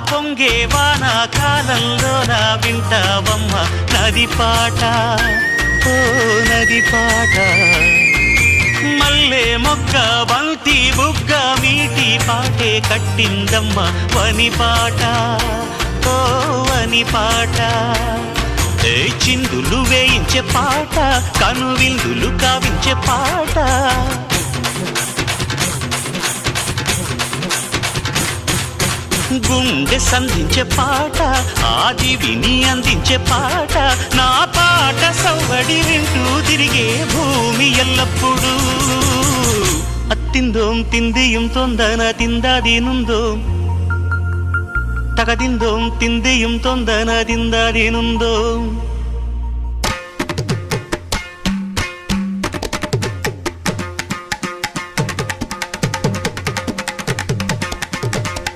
పొంగే వాన కాలంలో నా వింటావమ్మ నది పాట ఓ నది పాట మల్లె మొగ్గ బంతి బుగ్గ మీటి పాటే కట్టిందమ్మ వని పాట ఓ వని పాట చిందులు వేయించే పాట కనువిందులు కావించే పాట గుండె సంధించే పాట ఆది విని అందించే పాట నా పాట సవ్వడి వింటూ తిరిగే భూమి ఎల్లప్పుడూ అత్తిందోం తిందియం తొందన తిందాదీనుందోం తగదిందోం తిందియం తొందన తిందాదీనుందోం